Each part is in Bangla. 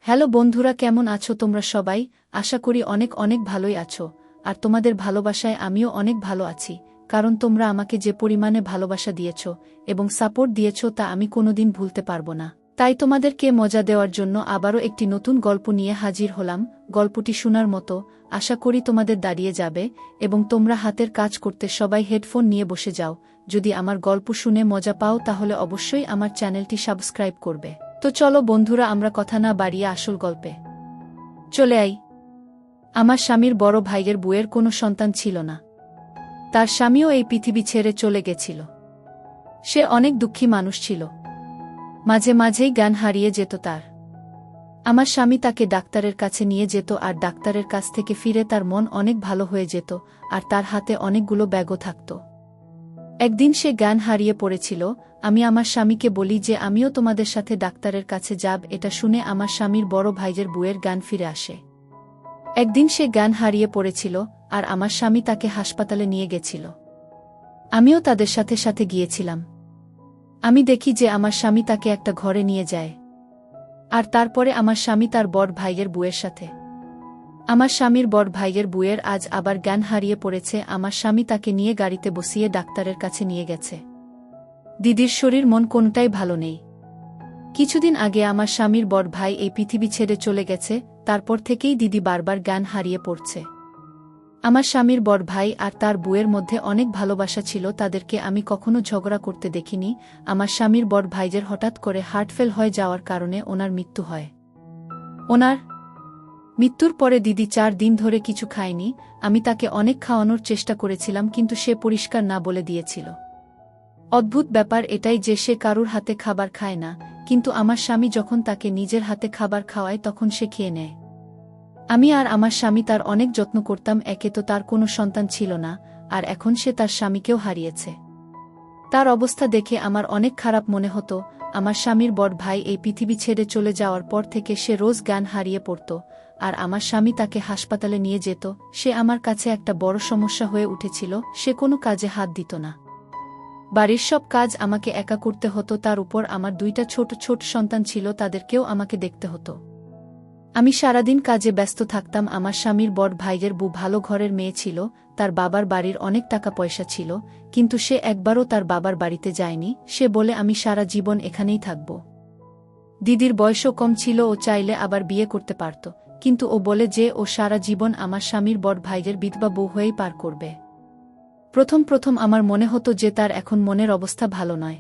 হ্যালো বন্ধুরা, কেমন আছো তোমরা সবাই? আশা করি অনেক অনেক ভালোই আছো। আর তোমাদের ভালোবাসায় আমিও অনেক ভালো আছি, কারণ তোমরা আমাকে যে পরিমাণে ভালোবাসা দিয়েছ এবং সাপোর্ট দিয়েছ তা আমি কোনোদিন ভুলতে পারবো না। তাই তোমাদেরকে মজা দেওয়ার জন্য আবারও একটি নতুন গল্প নিয়ে হাজির হলাম। গল্পটি শোনার মতো, আশা করি তোমাদের দাঁড়িয়ে যাবে এবং তোমরা হাতের কাজ করতে সবাই হেডফোন নিয়ে বসে যাও। যদি আমার গল্প শুনে মজা পাও তাহলে অবশ্যই আমার চ্যানেলটি সাবস্ক্রাইব করবে। তো চলো বন্ধুরা, আমরা কথা না বাড়িয়ে আসল গল্পে চলে আই। আমার স্বামীর বড় ভাইয়ের বউয়ের কোনো সন্তান ছিল না। তার স্বামীও এই পৃথিবী ছেড়ে চলে গেছিল। সে অনেক দুঃখী মানুষ ছিল। মাঝে মাঝেই জ্ঞান হারিয়ে যেত তার। আমার স্বামী তাকে ডাক্তারের কাছে নিয়ে যেত, আর ডাক্তারের কাছ থেকে ফিরে তার মন অনেক ভালো হয়ে যেত, আর তার হাতে অনেকগুলো ব্যাগও থাকত। একদিন সে জ্ঞান হারিয়ে পড়েছিল। আমি আমার স্বামীকে বলি যে আমিও তোমাদের সাথে ডাক্তারের কাছে যাব। এটা শুনে আমার স্বামীর বড় ভাইয়ের বউয়ের জ্ঞান ফিরে আসে। একদিন সে জ্ঞান হারিয়ে পড়েছিল, আর আমার স্বামী তাকে হাসপাতালে নিয়ে গেছিল। আমিও তাদের সাথে সাথে গিয়েছিলাম। আমি দেখি যে আমার স্বামী তাকে একটা ঘরে নিয়ে যায়, আর তারপরে আমার স্বামী তার বড় ভাইয়ের বউয়ের সাথে। আমার স্বামীর বড় ভাইয়ের বউয়ের আজ আবার জ্ঞান হারিয়ে পড়েছে। আমার স্বামী তাকে নিয়ে গাড়িতে বসিয়ে ডাক্তারের কাছে নিয়ে গেছে। দিদির শরীর মন কোনটাই ভালো নেই। কিছুদিন আগে আমার স্বামীর বড় ভাই এই পৃথিবী ছেড়ে চলে গেছে। তারপর থেকেই দিদি বারবার জ্ঞান হারিয়ে পড়ছে। আমার স্বামীর বড় ভাই আর তার বউয়ের মধ্যে অনেক ভালোবাসা ছিল। তাদেরকে আমি কখনো ঝগড়া করতে দেখিনি। আমার স্বামীর বড় ভাইয়ের হঠাৎ করে হার্টফেল হয়ে যাওয়ার কারণে ওনার মৃত্যু হয়। ওনার মৃত্যুর পরে দিদি 4 দিন ধরে কিছু খায়নি। আমি তাকে অনেক খাওয়ানোর চেষ্টা করেছিলাম, কিন্তু সে পরিষ্কার না বলে দিয়েছিল। অদ্ভুত ব্যাপার এটাই যে সে কারুর হাতে খাবার খায় না, কিন্তু আমার স্বামী যখন তাকে নিজের হাতে খাবার খাওয়ায় তখন সে খেয়ে নেয়। আমি আর আমার স্বামী তার অনেক যত্ন করতাম। একে তো তার কোনো সন্তান ছিল না, আর এখন সে তার স্বামীকেও হারিয়েছে। তার অবস্থা দেখে আমার অনেক খারাপ মনে হতো। আমার স্বামীর বড় ভাই এই পৃথিবী ছেড়ে চলে যাওয়ার পর থেকে সে রোজ জ্ঞান হারিয়ে পড়ত, আর আমার স্বামী তাকে হাসপাতালে নিয়ে যেত। সে আমার কাছে একটা বড় সমস্যা হয়ে উঠেছিল। সে কোনো কাজে হাত দিত না। বাড়ির সব কাজ আমাকে একা করতে হতো। তার উপর আমার 2টা ছোট ছোট সন্তান ছিল, তাদেরকেও আমাকে দেখতে হতো। আমি সারাদিন কাজে ব্যস্ত থাকতাম। আমার স্বামীর বড় ভাইয়ের বউ ভালো ঘরের মেয়ে ছিল। তার বাবার বাড়ির অনেক টাকা পয়সা ছিল, কিন্তু সে একবারও তার বাবার বাড়িতে যায়নি। সে বলে আমি সারা জীবন এখানেই থাকব। দিদির বয়সও কম ছিল, ও চাইলে আবার বিয়ে করতে পারত, কিন্তু ও বলে যে ও সারা জীবন আমার স্বামীর বড় ভাইয়ের বিধবা বউ হয়েই পার করবে। প্রথম প্রথম আমার মনে হতো যে তার এখন মনের অবস্থা ভালো নয়।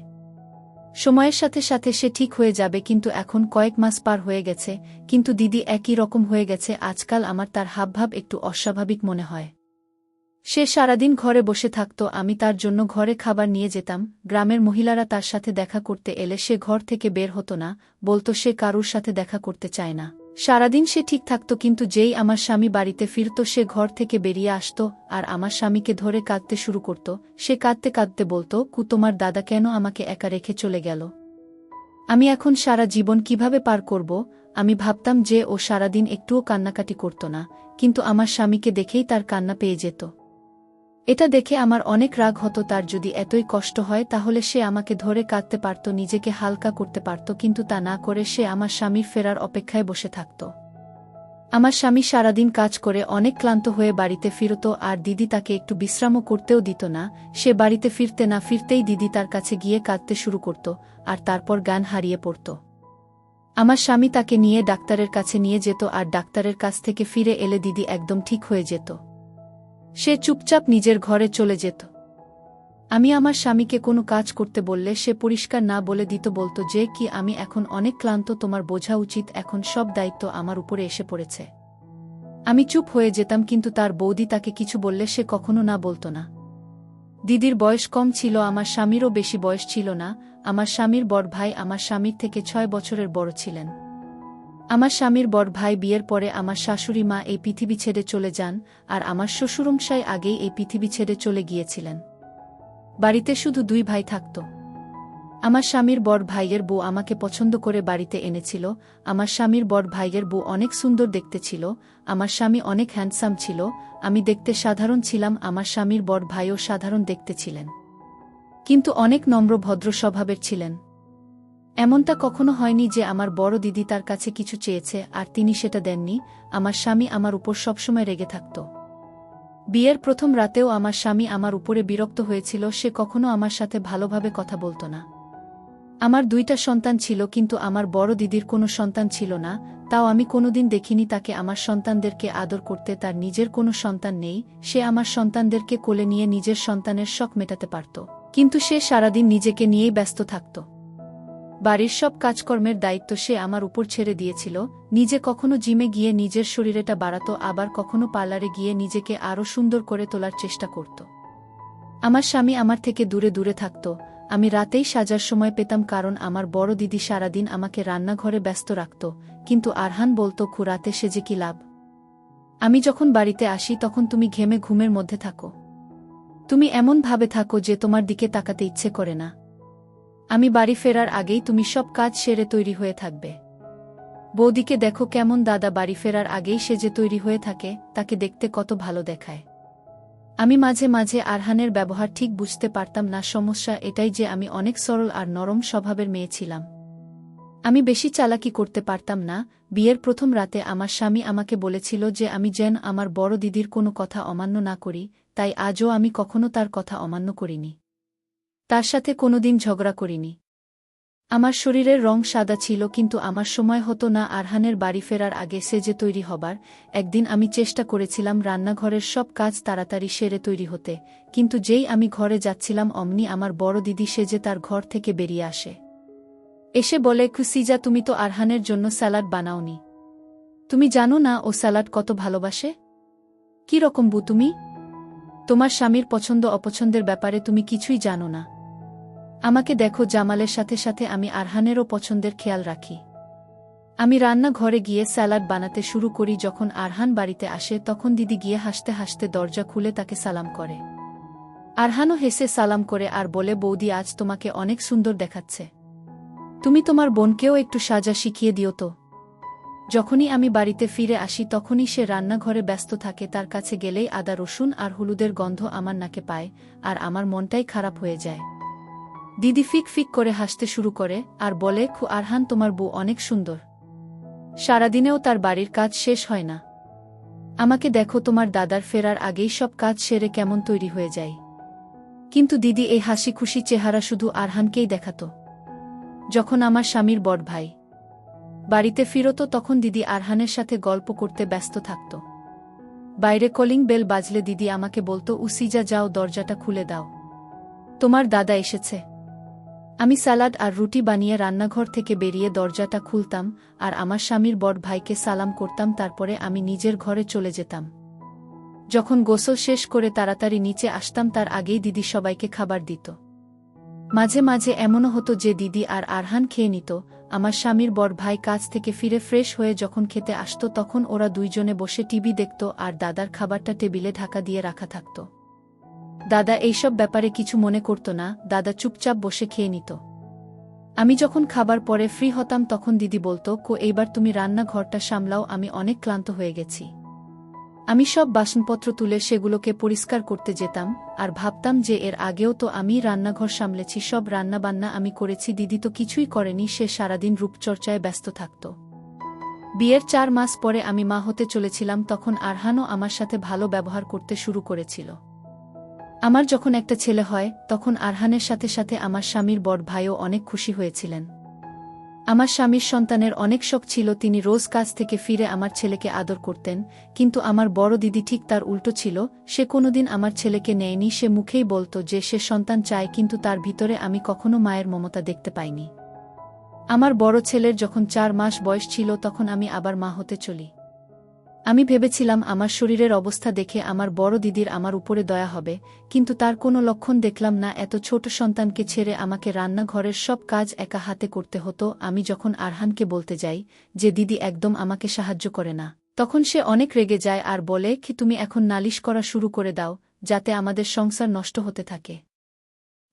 সময়ের সাথে সাথে সে ঠিক হয়ে যাবে, কিন্তু এখন কয়েক মাস পার হয়ে গেছে, কিন্তু দিদি একই রকম হয়ে গেছে। আজকাল আমার তার হাবভাব একটু অস্বাভাবিক মনে হয়। সে সারাদিন ঘরে বসে থাকত। আমি তার জন্য ঘরে খাবার নিয়ে যেতাম। গ্রামের মহিলারা তার সাথে দেখা করতে এলে সে ঘর থেকে বের হতো না, বলতো সে কারুর সাথে দেখা করতে চায় না। সারাদিন সে ঠিক থাকত, কিন্তু যেই আমার স্বামী বাড়িতে ফিরত সে ঘর থেকে বেরিয়ে আসত, আর আমার স্বামীকে ধরে কাঁদতে শুরু করত। সে কাঁদতে কাঁদতে বলতো, তোমার দাদা কেন আমাকে একা রেখে চলে গেল? আমি এখন সারা জীবন কিভাবে পার করব? আমি ভাবতাম যে ও সারাদিন একটুও কান্নাকাটি করত না, কিন্তু আমার স্বামীকে দেখেই তার কান্না পেয়ে যেত। এটা দেখে আমার অনেক রাগ হতো। তার যদি এতই কষ্ট হয় তাহলে সে আমাকে ধরে কাঁদতে পারত, নিজেকে হালকা করতে পারত, কিন্তু তা না করে সে আমার স্বামীর ফেরার অপেক্ষায় বসে থাকত। আমার স্বামী সারাদিন কাজ করে অনেক ক্লান্ত হয়ে বাড়িতে ফিরত, আর দিদি তাকে একটু বিশ্রামও করতেও দিত না। সে বাড়িতে ফিরতে না ফিরতেই দিদি তার কাছে গিয়ে কাঁদতে শুরু করত, আর তারপর জ্ঞান হারিয়ে পড়ত। আমার স্বামী তাকে নিয়ে ডাক্তারের কাছে নিয়ে যেত, আর ডাক্তারের কাছ থেকে ফিরে এলে দিদি একদম ঠিক হয়ে যেত। সে চুপচাপ নিজের ঘরে চলে যেত। আমি আমার স্বামীকে কোনো কাজ করতে বললে সে পরিষ্কার না বলে দিত, বলতো যে কি আমি এখন অনেক ক্লান্ত, তোমার বোঝা উচিত, এখন সব দায়িত্ব আমার উপরে এসে পড়েছে। আমি চুপ হয়ে যেতাম, কিন্তু তার বৌদি তাকে কিছু বললে সে কখনো না বলতো না। দিদির বয়স কম ছিল, আমার স্বামীরও বেশি বয়স ছিল না। আমার স্বামীর বড় ভাই আমার স্বামীর থেকে 6 বছরের বড় ছিলেন। আমার স্বামীর বড় ভাই বিয়ের পরে আমার শাশুড়ি মা এই পৃথিবী ছেড়ে চলে যান, আর আমার শ্বশুরমশাই আগেই এই পৃথিবী ছেড়ে চলে গিয়েছিলেন। বাড়িতে শুধু 2 ভাই থাকত। আমার স্বামীর বড় ভাইয়ের বউ আমাকে পছন্দ করে বাড়িতে এনেছিল। আমার স্বামীর বড় ভাইয়ের বউ অনেক সুন্দর দেখতে ছিল। আমার স্বামী অনেক হ্যান্ডসাম ছিল। আমি দেখতে সাধারণ ছিলাম। আমার স্বামীর বড় ভাইও সাধারণ দেখতে ছিলেন, কিন্তু অনেক নম্র ভদ্র স্বভাবের ছিলেন। এমনটা কখনো হয়নি যে আমার বড় দিদি তার কাছে কিছু চেয়েছে আর তিনি সেটা দেননি। আমার স্বামী আমার উপর সবসময় রেগে থাকত। বিয়ের প্রথম রাতেও আমার স্বামী আমার উপরে বিরক্ত হয়েছিল, সে কখনো আমার সাথে ভালোভাবে কথা বলত না। আমার 2টা সন্তান ছিল, কিন্তু আমার বড় দিদির কোনো সন্তান ছিল না, তাও আমি কোনোদিন দেখিনি তাকে আমার সন্তানদেরকে আদর করতে। তার নিজের কোনো সন্তান নেই, সে আমার সন্তানদেরকে কোলে নিয়ে নিজের সন্তানের শখ মেটাতে পারত, কিন্তু সে সারাদিন নিজেকে নিয়েই ব্যস্ত থাকত। বাড়ির সব কাজকর্মের দায়িত্ব সে আমার উপর ছেড়ে দিয়েছিল। নিজে কখনো জিমে গিয়ে নিজের শরীরটা বাড়াত, আবার কখনো পার্লারে গিয়ে নিজেকে আরও সুন্দর করে তোলার চেষ্টা করত। আমার স্বামী আমার থেকে দূরে দূরে থাকত। আমি রাতেই সাজার সময় পেতাম, কারণ আমার বড় দিদি সারাদিন আমাকে রান্নাঘরে ব্যস্ত রাখত। কিন্তু আরহান বলতো, রাতে সেজে কি লাভ? আমি যখন বাড়িতে আসি তখন তুমি ঘেমে ঘুমের মধ্যে থাকো। তুমি এমন ভাবে থাকো যে তোমার দিকে তাকাতে ইচ্ছে করে না। আমি বাড়ি ফেরার আগেই তুমি সব কাজ সেরে তৈরি হয়ে থাকবে। বৌদিকে দেখো কেমন, দাদা বাড়ি ফেরার আগেই সেজে তৈরি হয়ে থাকে, তাকে দেখতে কত ভালো দেখায়। আমি মাঝে মাঝে আরহানের ব্যবহার ঠিক বুঝতে পারতাম না। সমস্যা এটাই যে আমি অনেক সরল আর নরম স্বভাবের মেয়ে ছিলাম। আমি বেশি চালাকি করতে পারতাম না। বিয়ের প্রথম রাতে আমার স্বামী আমাকে বলেছিল যে আমি যেন আমার বড় দিদির কোনো কথা অমান্য না করি, তাই আজও আমি কখনো তার কথা অমান্য করিনি। তার সাথে কোনোদিন ঝগড়া করিনি। আমার শরীরের রং সাদা ছিল, কিন্তু আমার সময় হতো না আরহানের বাড়ি ফেরার আগে সেজে তৈরি হবার। একদিন আমি চেষ্টা করেছিলাম রান্নাঘরের সব কাজ তাড়াতাড়ি সেরে তৈরি হতে, কিন্তু যেই আমি ঘরে যাচ্ছিলাম অমনি আমার বড় দিদি সেজে তার ঘর থেকে বেরিয়ে আসে। এসে বলে, খুসিজা, তুমি তো আরহানের জন্য স্যালাড বানাওনি। তুমি জানো না ও স্যালাড কত ভালোবাসে? কি রকম বউ তুমি? তোমার স্বামীর পছন্দ অপছন্দের ব্যাপারে তুমি কিছুই জানো না। আমাকে দেখো, জামালের সাথে সাথে আমি আরহানেরও পছন্দের খেয়াল রাখি। আমি রান্নাঘরে গিয়ে স্যালাড বানাতে শুরু করি। যখন আরহান বাড়িতে আসে তখন দিদি গিয়ে হাসতে হাসতে দরজা খুলে তাকে সালাম করে। আরহানও হেসে সালাম করে আর বলে, বৌদি, আজ তোমাকে অনেক সুন্দর দেখাচ্ছে। তুমি তোমার বোনকেও একটু সাজা শিখিয়ে দিও তো। যখনই আমি বাড়িতে ফিরে আসি তখনই সে রান্নাঘরে ব্যস্ত থাকে। তার কাছে গেলেই আদা রসুন আর হলুদের গন্ধ আমার নাকে পায়, আর আমার মনটাই খারাপ হয়ে যায়। দিদি ফিক ফিক করে হাসতে শুরু করে আর বলে, আরহান, তোমার বউ অনেক সুন্দর। সারাদিনেও তার বাড়ির কাজ শেষ হয় না। আমাকে দেখো, তোমার দাদার ফেরার আগেই সব কাজ সেরে কেমন তৈরি হয়ে যায়। কিন্তু দিদি এই হাসি খুশি চেহারা শুধু আরহানকেই দেখাতো। যখন আমার স্বামীর বড় ভাই বাড়িতে ফিরত তখন দিদি আরহানের সাথে গল্প করতে ব্যস্ত থাকত। বাইরে কলিং বেল বাজলে দিদি আমাকে বলতো, উসিজা, যাও, দরজাটা খুলে দাও, তোমার দাদা এসেছে। আমি স্যালাড আর রুটি বানিয়ে রান্নাঘর থেকে বেরিয়ে দরজাটা খুলতাম আর আমার স্বামীর বড় ভাইকে সালাম করতাম। তারপরে আমি নিজের ঘরে চলে যেতাম। যখন গোসল শেষ করে তাড়াতাড়ি নিচে আসতাম তার আগেই দিদি সবাইকে খাবার দিত। মাঝে মাঝে এমনও হতো যে দিদি আর আরহান খেয়ে নিত। আমার স্বামীর বড় ভাই কাজ থেকে ফিরে ফ্রেশ হয়ে যখন খেতে আসত তখন ওরা দুইজনে বসে টিভি দেখত আর দাদার খাবারটা টেবিলে ঢাকা দিয়ে রাখা থাকত। দাদা এইসব ব্যাপারে কিছু মনে করত না, দাদা চুপচাপ বসে খেয়ে নিত। আমি যখন খাবার পরে ফ্রি হতাম তখন দিদি বলতো, এইবার তুমি রান্নাঘরটা সামলাও, আমি অনেক ক্লান্ত হয়ে গেছি। আমি সব বাসনপত্র তুলে সেগুলোকে পরিষ্কার করতে যেতাম আর ভাবতাম যে এর আগেও তো আমি রান্নাঘর সামলেছি, সব রান্নাবান্না আমি করেছি, দিদি তো কিছুই করেনি, সে সারাদিন রূপচর্চায় ব্যস্ত থাকত। বিয়ের 4 মাস পরে আমি মা হতে চলেছিলাম, তখন আরহানও আমার সাথে ভালো ব্যবহার করতে শুরু করেছিল। আমার যখন একটা ছেলে হয় তখন আরহানের সাথে সাথে আমার স্বামীর বড় ভাইও অনেক খুশি হয়েছিলেন। আমার স্বামীর সন্তানের অনেক শখ ছিল, তিনি রোজ কাজ থেকে ফিরে আমার ছেলেকে আদর করতেন, কিন্তু আমার বড় দিদি ঠিক তার উল্টো ছিল। সে কোনোদিন আমার ছেলেকে নেয়নি, সে মুখেই বলতো যে সে সন্তান চায়, কিন্তু তার ভিতরে আমি কখনো মায়ের মমতা দেখতে পাইনি। আমার বড় ছেলের যখন 4 মাস বয়স ছিল তখন আমি আবার মা হতে চলি। আমি ভেবেছিলাম আমার শরীরের অবস্থা দেখে আমার বড় দিদির আমার উপরে দয়া হবে, কিন্তু তার কোনো লক্ষণ দেখলাম না। এত ছোট সন্তানকে ছেড়ে আমাকে রান্নাঘরের সব কাজ একা হাতে করতে হতো। আমি যখন আরহানকে বলতে যাই যে দিদি একদম আমাকে সাহায্য করে না, তখন সে অনেক রেগে যায় আর বলে, তুমি এখন নালিশ করা শুরু করে দাও, যাতে আমাদের সংসার নষ্ট হতে থাকে।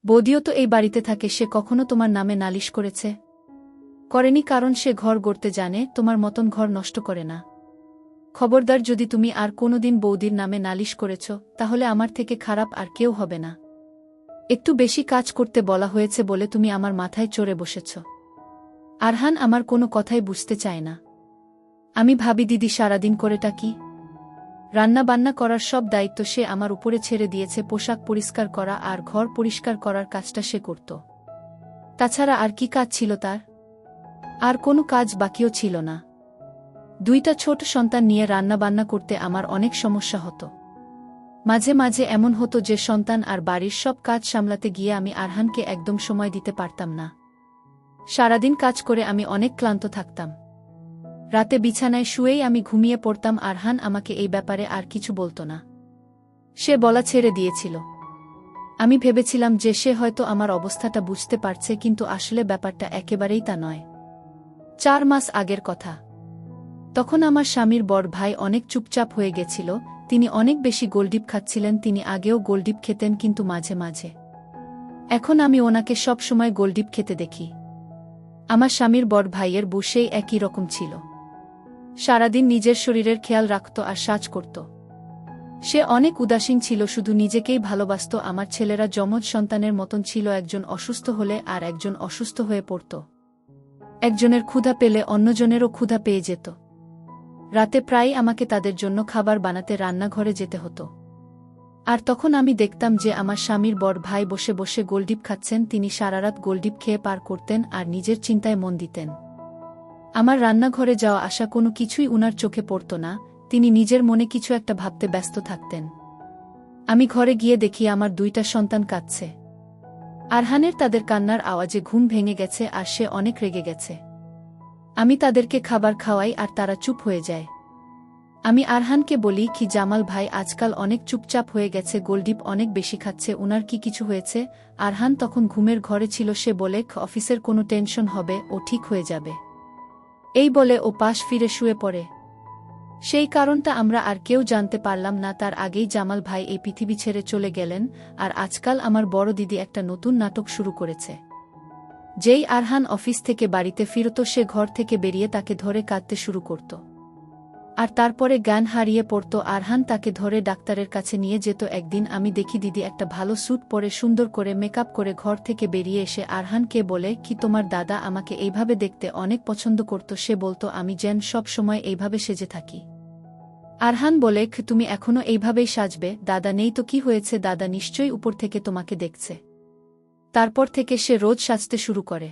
বৌদিও তো এই বাড়িতে থাকে, সে কখনো তোমার নামে নালিশ করেছে? করেনি, কারণ সে ঘর গড়তে জানে, তোমার মতন ঘর নষ্ট করে না। খবরদার, যদি তুমি আর কোনোদিন বৌদির নামে নালিশ করেছ তাহলে আমার থেকে খারাপ আর কেউ হবে না। একটু বেশি কাজ করতে বলা হয়েছে বলে তুমি আমার মাথায় চড়ে বসেছ। আরহান আমার কোনো কথাই বুঝতে চায় না। আমি ভাবি দিদি সারাদিন করেটা কি? রান্না বান্না করার সব দায়িত্ব সে আমার উপরে ছেড়ে দিয়েছে, পোশাক পরিষ্কার করা আর ঘর পরিষ্কার করার কাজটা সে করত। তাছাড়া আর কি কাজ ছিল তার? আর কোনো কাজ বাকিও ছিল না। দুইটা ছোট সন্তান নিয়ে রান্না বান্না করতে আমার অনেক সমস্যা হতো। মাঝে মাঝে এমন হতো যে সন্তান আর বাড়ির সব কাজ সামলাতে গিয়ে আমি আরহানকে একদম সময় দিতে পারতাম না। সারাদিন কাজ করে আমি অনেক ক্লান্ত থাকতাম। রাতে বিছানায় শুয়েই আমি ঘুমিয়ে পড়তাম। আরহান আমাকে এই ব্যাপারে আর কিছু বলতো না। সে বলা ছেড়ে দিয়েছিল। আমি ভেবেছিলাম যে সে হয়তো আমার অবস্থাটা বুঝতে পারছে, কিন্তু আসলে ব্যাপারটা একেবারেই তা নয়। 4 মাস আগের কথা। তখন আমার স্বামীর বড় ভাই অনেক চুপচাপ হয়ে গেছিল। তিনি অনেক বেশি গোলডিপ খাচ্ছিলেন। তিনি আগেও গোলডিপ খেতেন, কিন্তু মাঝে মাঝে। এখন আমি ওনাকে সব সময় গোলডিপ খেতে দেখি। আমার স্বামীর বড় ভাইয়ের বউ সেই একই রকম ছিল। সারাদিন নিজের শরীরের খেয়াল রাখত আর সাজ করত। সে অনেক উদাসীন ছিল, শুধু নিজেকেই ভালোবাসত। আমার ছেলেরা যমজ সন্তানের মতন ছিল, একজন অসুস্থ হলে আর একজন অসুস্থ হয়ে পড়ত। একজনের ক্ষুধা পেলে অন্যজনেরও ক্ষুধা পেয়ে যেত। রাতে প্রায়ই আমাকে তাদের জন্য খাবার বানাতে রান্নাঘরে যেতে হতো। আর তখন আমি দেখতাম যে আমার স্বামীর বড় ভাই বসে বসে গোলডিপ খাচ্ছেন। তিনি সারারাত গোলডিপ খেয়ে পার করতেন আর নিজের চিন্তায় মন দিতেন। আমার রান্নাঘরে যাওয়া আসা কোনো কিছুই উনার চোখে পড়ত না। তিনি নিজের মনে কিছু একটা ভাবতে ব্যস্ত থাকতেন। আমি ঘরে গিয়ে দেখি আমার 2টা সন্তান কাঁদছে। আরহানের তাদের কান্নার আওয়াজে ঘুম ভেঙে গেছে আর সে অনেক রেগে গেছে। আমি তাদেরকে খাবার খাওয়াই আর তারা চুপ হয়ে যায়। আমি আরহানকে বলি, কি জামাল ভাই আজকাল অনেক চুপচাপ হয়ে গেছে, গোলডিপ অনেক বেশি খাচ্ছে, উনার কি কিছু হয়েছে? আরহান তখন ঘুমের ঘরে ছিল। সে বলে, অফিসের কোনো টেনশন হবে, ও ঠিক হয়ে যাবে। এই বলে ও পাশ ফিরে শুয়ে পড়ে। সেই কারণটা আমরা আর কেউ জানতে পারলাম না। তার আগেই জামাল ভাই এই পৃথিবী ছেড়ে চলে গেলেন। আর আজকাল আমার বড় দিদি একটা নতুন নাটক শুরু করেছে। যেই আরহান অফিস থেকে বাড়িতে ফিরত, সে ঘর থেকে বেরিয়ে তাকে ধরে কাঁদতে শুরু করত। আর তারপরে জ্ঞান হারিয়ে পড়ত। আরহান তাকে ধরে ডাক্তারের কাছে নিয়ে যেত। একদিন আমি দেখি দিদি একটা ভালো স্যুট পরে সুন্দর করে মেকআপ করে ঘর থেকে বেরিয়ে এসে আরহানকে বলে, কি তোমার দাদা আমাকে এইভাবে দেখতে অনেক পছন্দ করত। সে বলতো আমি যেন সব সময় এইভাবে সেজে থাকি। আরহান বলে, তুমি এখনো এইভাবেই সাজবে? দাদা নেই তো কি হয়েছে, দাদা নিশ্চয়ই উপর থেকে তোমাকে দেখছে। তারপর থেকে সে রোজ সাজতে শুরু করে।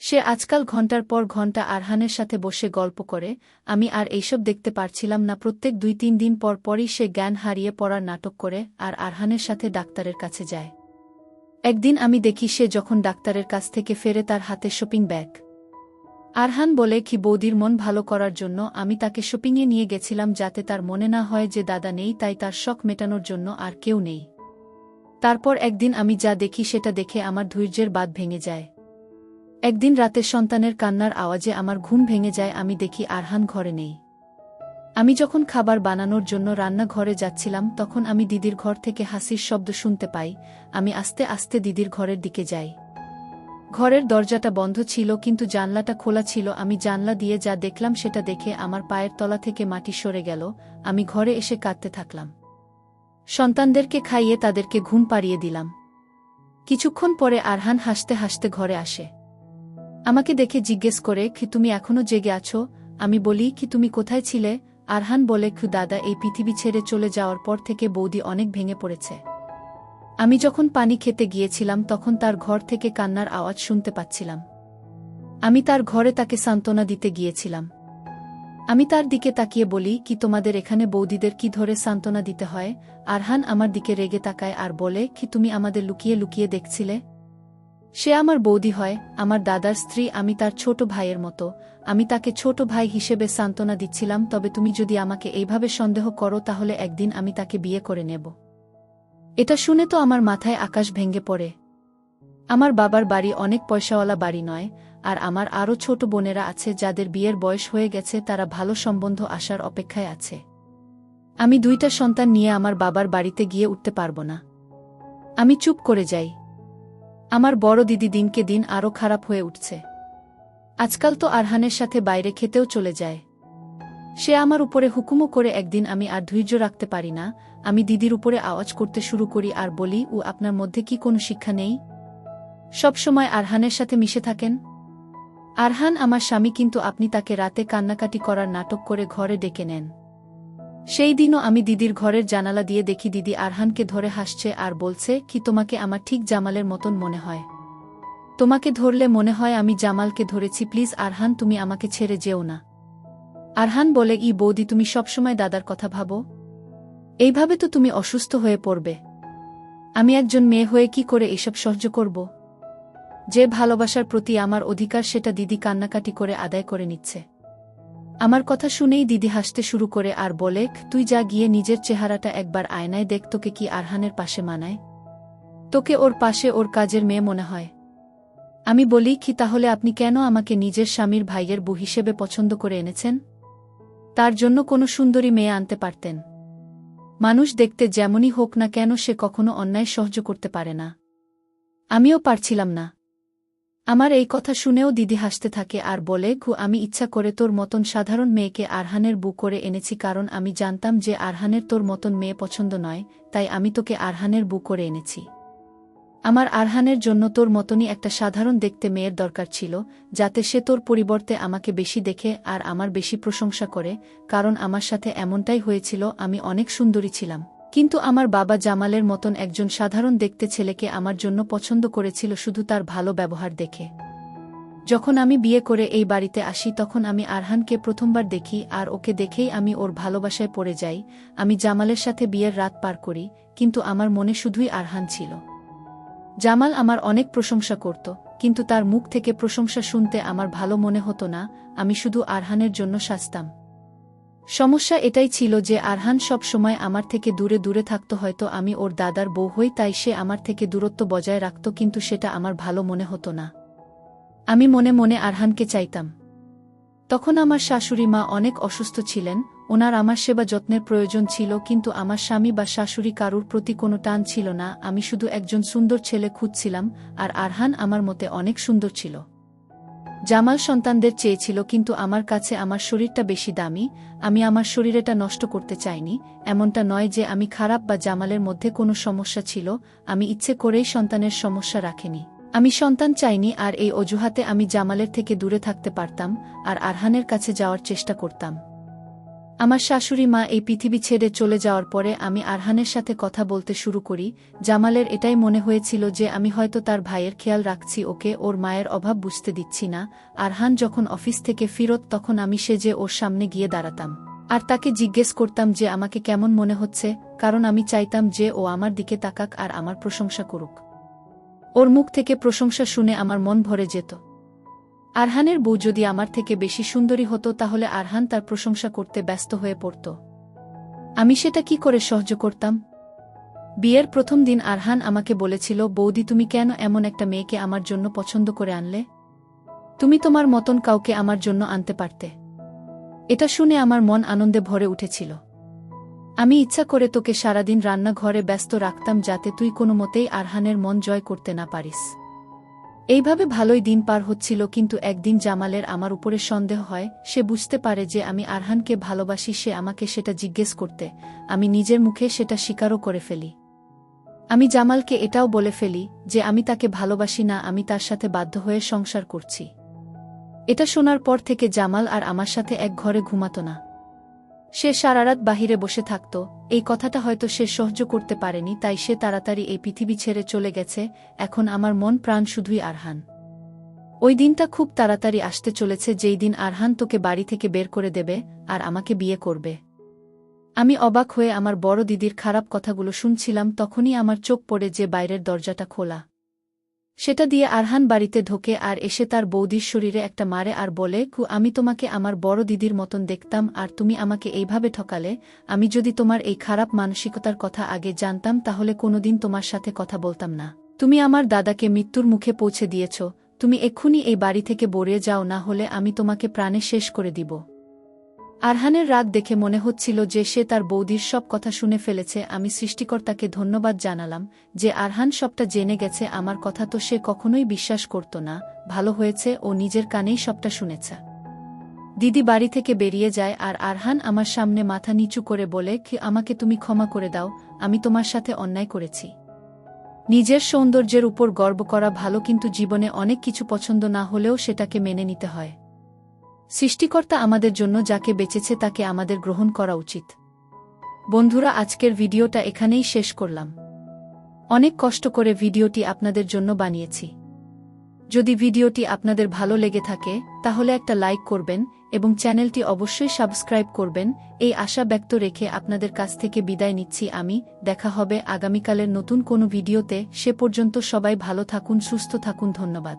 সে আজকাল ঘন্টার পর ঘন্টা আরহানের সাথে বসে গল্প করে। আমি আর এইসব দেখতে পারছিলাম না। প্রত্যেক 2-3 দিন পর পরই সে জ্ঞান হারিয়ে পড়ার নাটক করে আর আরহানের সাথে ডাক্তারের কাছে যায়। একদিন আমি দেখি সে যখন ডাক্তারের কাছ থেকে ফেরে তার হাতে শপিং ব্যাগ। আরহান বলে, কি বৌদির মন ভালো করার জন্য আমি তাকে শপিংয়ে নিয়ে গেছিলাম, যাতে তার মনে না হয় যে দাদা নেই, তাই তার শখ মেটানোর জন্য আর কেউ নেই। তারপর একদিন আমি যা দেখি সেটা দেখে আমার ধৈর্যের বাঁধ ভেঙে যায়। একদিন রাতে সন্তানের কান্নার আওয়াজে আমার ঘুম ভেঙে যায়। আমি দেখি আরহান ঘরে নেই। আমি যখন খাবার বানানোর জন্য রান্নাঘরে যাচ্ছিলাম, তখন আমি দিদির ঘর থেকে হাসির শব্দ শুনতে পাই। আমি আস্তে আস্তে দিদির ঘরের দিকে যাই। ঘরের দরজাটা বন্ধ ছিল, কিন্তু জানলাটা খোলা ছিল। আমি জানলা দিয়ে যা দেখলাম সেটা দেখে আমার পায়ের তলা থেকে মাটি সরে গেল। আমি ঘরে এসে কাঁদতে থাকলাম। সন্তানদেরকে খাইয়ে তাদেরকে ঘুম পাড়িয়ে দিলাম। কিছুক্ষণ পরে আরহান হাসতে হাসতে ঘরে আসে। আমাকে দেখে জিজ্ঞেস করে, কি তুমি এখনো জেগে আছো? আমি বলি, কি তুমি কোথায় ছিলে? আরহান বলে, দাদা এই পৃথিবী ছেড়ে চলে যাওয়ার পর থেকে বৌদি অনেক ভেঙে পড়েছে। আমি যখন পানি খেতে গিয়েছিলাম তখন তার ঘর থেকে কান্নার আওয়াজ শুনতে পাচ্ছিলাম। আমি তার ঘরে তাকে সান্ত্বনা দিতে গিয়েছিলাম। আমি তার দিকে তাকিয়ে বলি, কি তোমাদের এখানে বৌদিদের কি ধরে সান্ত্বনা দিতে হয়? আরহান আমার দিকে রেগে তাকায় আর বলে, কি তুমি আমাদের লুকিয়ে লুকিয়ে দেখছিলে? সে আমার বৌদি হয়, আমার দাদার স্ত্রী, আমি তার ছোট ভাইয়ের মতো। আমি তাকে ছোট ভাই হিসেবে সান্ত্বনা দিচ্ছিলাম। তবে তুমি যদি আমাকে এইভাবে সন্দেহ করো, তাহলে একদিন আমি তাকে বিয়ে করে নেব। এটা শুনে তো আমার মাথায় আকাশ ভেঙে পড়ে। আমার বাবার বাড়ি অনেক পয়সাওয়ালা বাড়ি নয়, আর আমার আরও ছোট বোনেরা আছে যাদের বিয়ের বয়স হয়ে গেছে, তারা ভালো সম্বন্ধ আসার অপেক্ষায় আছে। আমি 2টা সন্তান নিয়ে আমার বাবার বাড়িতে গিয়ে উঠতে পারবো না। আমি চুপ করে যাই। আমার বড় দিদি দিনকে দিন আরও খারাপ হয়ে উঠছে। আজকাল তো আরহানের সাথে বাইরে খেতেও চলে যায়। সে আমার উপরে হুকুমও করে। একদিন আমি আর ধৈর্য রাখতে পারি না। আমি দিদির উপরে আওয়াজ করতে শুরু করি আর বলি, আপনার মধ্যে কি কোনো শিক্ষা নেই? সব সময় আরহানের সাথে মিশে থাকেন। আরহান আমার স্বামী, কিন্তু আপনি তাকে রাতে কান্নাকাটি করার নাটক করে ঘরে ডেকে নেন। সেই দিনও আমি দিদির ঘরের জানালা দিয়ে দেখি দিদি আরহানকে ধরে হাসছে আর বলছে, কি তোমাকে আমার ঠিক জামালের মতন মনে হয়? তোমাকে ধরলে মনে হয় আমি জামালকে ধরেছি। প্লিজ আরহান, তুমি আমাকে ছেড়ে যেও না। আরহান বলে, বৌদি, তুমি সবসময় দাদার কথা ভাবো? এইভাবে তো তুমি অসুস্থ হয়ে পড়বে। আমি একজন মেয়ে হয়ে কি করে এসব সহ্য করব? যে ভালোবাসার প্রতি আমার অধিকার সেটা দিদি কান্নাকাটি করে আদায় করে নিচ্ছে। আমার কথা শুনেই দিদি হাসতে শুরু করে আর বলে, তুই যা গিয়ে নিজের চেহারাটা একবার আয়নায় দেখ, তোকে কি আরহানের পাশে মানায়? তোকে ওর পাশে ওর কাজের মেয়ে মনে হয়? আমি বলি, কি তাহলে আপনি কেন আমাকে নিজের স্বামীর ভাইয়ের বউ হিসেবে পছন্দ করে এনেছেন? তার জন্য কোনো সুন্দরী মেয়ে আনতে পারতেন। মানুষ দেখতে যেমনই হোক না কেন, সে কখনো অন্যায় সহ্য করতে পারে না। আমিও পারছিলাম না। আমার এই কথা শুনেও দিদি হাসতে থাকে আর বলে, আমি ইচ্ছা করে তোর মতন সাধারণ মেয়েকে আরহানের বউ করে এনেছি, কারণ আমি জানতাম যে আরহানের তোর মতন মেয়ে পছন্দ নয়, তাই আমি তোকে আরহানের বউ করে এনেছি। আমার আরহানের জন্য তোর মতনই একটা সাধারণ দেখতে মেয়ের দরকার ছিল, যাতে সে তোর পরিবর্তে আমাকে বেশি দেখে আর আমার বেশি প্রশংসা করে, কারণ আমার সাথে এমনটাই হয়েছিল। আমি অনেক সুন্দরী ছিলাম, কিন্তু আমার বাবা জামালের মতন একজন সাধারণ দেখতে ছেলেকে আমার জন্য পছন্দ করেছিল শুধু তার ভালো ব্যবহার দেখে। যখন আমি বিয়ে করে এই বাড়িতে আসি তখন আমি আরহানকে প্রথমবার দেখি, আর ওকে দেখেই আমি ওর ভালোবাসায় পড়ে যাই। আমি জামালের সাথে বিয়ের রাত পার করি, কিন্তু আমার মনে শুধুই আরহান ছিল। জামাল আমার অনেক প্রশংসা করত, কিন্তু তার মুখ থেকে প্রশংসা শুনতে আমার ভালো মনে হতো না। আমি শুধু আরহানের জন্য সাজতাম। সমস্যা এটাই ছিল যে আরহান সব সময় আমার থেকে দূরে দূরে থাকত। হয়তো আমি ওর দাদার বউ হই, তাই সে আমার থেকে দূরত্ব বজায় রাখত, কিন্তু সেটা আমার ভালো মনে হতো না। আমি মনে মনে আরহানকে চাইতাম। তখন আমার শাশুড়ি মা অনেক অসুস্থ ছিলেন, ওনার আমার সেবা যত্নের প্রয়োজন ছিল, কিন্তু আমার স্বামী বা শাশুড়ি কারুর প্রতি কোনো টান ছিল না। আমি শুধু একজন সুন্দর ছেলে খুঁজছিলাম, আর আরহান আমার মতে অনেক সুন্দর ছিল। জামাল সন্তানদের চেয়েছিল, কিন্তু আমার কাছে আমার শরীরটা বেশি দামি। আমি আমার শরীরটা নষ্ট করতে চাইনি। এমনটা নয় যে আমি খারাপ বা জামালের মধ্যে কোনো সমস্যা ছিল। আমি ইচ্ছে করেই সন্তানের সমস্যা রাখিনি। আমি সন্তান চাইনি, আর এই অজুহাতে আমি জামালের থেকে দূরে থাকতে পারতাম আর আরহানের কাছে যাওয়ার চেষ্টা করতাম। আমার শাশুড়ি মা এই পৃথিবী ছেড়ে চলে যাওয়ার পরে আমি আরহানের সাথে কথা বলতে শুরু করি। জামালের এটাই মনে হয়েছিল যে আমি হয়তো তার ভাইয়ের খেয়াল রাখছি, ওকে ওর মায়ের অভাব বুঝতে দিচ্ছি না। আরহান যখন অফিস থেকে ফিরত তখন আমি সেজে ওর সামনে গিয়ে দাঁড়াতাম আর তাকে জিজ্ঞেস করতাম যে আমাকে কেমন মনে হচ্ছে, কারণ আমি চাইতাম যে ও আমার দিকে তাকাক আর আমার প্রশংসা করুক। ওর মুখ থেকে প্রশংসা শুনে আমার মন ভরে যেত। আরহানের বউ যদি আমার থেকে বেশি সুন্দরী হতো তাহলে আরহান তার প্রশংসা করতে ব্যস্ত হয়ে পড়ত। আমি সেটা কি করে সহ্য করতাম? বিয়ের প্রথম দিন আরহান আমাকে বলেছিল, বৌদি, তুমি কেন এমন একটা মেয়েকে আমার জন্য পছন্দ করে আনলে? তুমি তোমার মতন কাউকে আমার জন্য আনতে পারতে। এটা শুনে আমার মন আনন্দে ভরে উঠেছিল। আমি ইচ্ছা করে তোকে সারাদিন রান্নাঘরে ব্যস্ত রাখতাম, যাতে তুই কোনো মতেই আরহানের মন জয় করতে না পারিস। এইভাবে ভালোই দিন পার হচ্ছিল, কিন্তু একদিন জামালের আমার উপরে সন্দেহ হয়। সে বুঝতে পারে যে আমি আরহানকে ভালোবাসি। সে আমাকে সেটা জিজ্ঞেস করতে আমি নিজের মুখে সেটা স্বীকারও করে ফেলি। আমি জামালকে এটাও বলে ফেলি যে আমি তাকে ভালোবাসি না, আমি তার সাথে বাধ্য হয়ে সংসার করছি। এটা শোনার পর থেকে জামাল আর আমার সাথে এক ঘরে ঘুমাতো না। সে সারারাত বাহিরে বসে থাকত। এই কথাটা হয়তো সে সহ্য করতে পারেনি, তাই সে তাড়াতাড়ি এই পৃথিবী ছেড়ে চলে গেছে। এখন আমার মন প্রাণ শুধুই আরহান। ওই দিনটা খুব তাড়াতাড়ি আসতে চলেছে, যেই দিন আরহান তোকে বাড়ি থেকে বের করে দেবে আর আমাকে বিয়ে করবে। আমি অবাক হয়ে আমার বড় দিদির খারাপ কথাগুলো শুনছিলাম। তখনই আমার চোখ পড়ে যে বাইরের দরজাটা খোলা। সেটা দিয়ে আরহান বাড়িতে ঢোকে আর এসে তার বৌদির শরীরে একটা মারে আর বলে, আমি তোমাকে আমার বড় দিদির মতন দেখতাম আর তুমি আমাকে এইভাবে ঠকালে। আমি যদি তোমার এই খারাপ মানসিকতার কথা আগে জানতাম তাহলে কোনোদিন তোমার সাথে কথা বলতাম না। তুমি আমার দাদাকে মৃত্যুর মুখে পৌঁছে দিয়েছ। তুমি এক্ষুনি এই বাড়ি থেকে বেরিয়ে যাও, না হলে আমি তোমাকে প্রাণে শেষ করে দিব। আরহানের রাগ দেখে মনে হচ্ছিল যে সে তার বৌদির সব কথা শুনে ফেলেছে। আমি সৃষ্টিকর্তাকে ধন্যবাদ জানালাম যে আরহান সবটা জেনে গেছে। আমার কথা তো সে কখনোই বিশ্বাস করত না। ভালো হয়েছে, ও নিজের কানেই সবটা শুনেছে। দিদি বাড়ি থেকে বেরিয়ে যায় আর আরহান আমার সামনে মাথা নিচু করে বলে, আমাকে তুমি ক্ষমা করে দাও, আমি তোমার সাথে অন্যায় করেছি। নিজের সৌন্দর্যের উপর গর্ব করা ভালো, কিন্তু জীবনে অনেক কিছু পছন্দ না হলেও সেটাকে মেনে নিতে হয়। সৃষ্টিকর্তা আমাদের জন্য যাকে বেঁচেছে তাকে আমাদের গ্রহণ করা উচিত। বন্ধুরা, আজকের ভিডিওটা এখানেই শেষ করলাম। অনেক কষ্ট করে ভিডিওটি আপনাদের জন্য বানিয়েছি। যদি ভিডিওটি আপনাদের ভালো লেগে থাকে তাহলে একটা লাইক করবেন এবং চ্যানেলটি অবশ্যই সাবস্ক্রাইব করবেন। এই আশা ব্যক্ত রেখে আপনাদের কাছ থেকে বিদায় নিচ্ছি আমি। দেখা হবে আগামীকালের নতুন কোনো ভিডিওতে। সে পর্যন্ত সবাই ভালো থাকুন, সুস্থ থাকুন। ধন্যবাদ।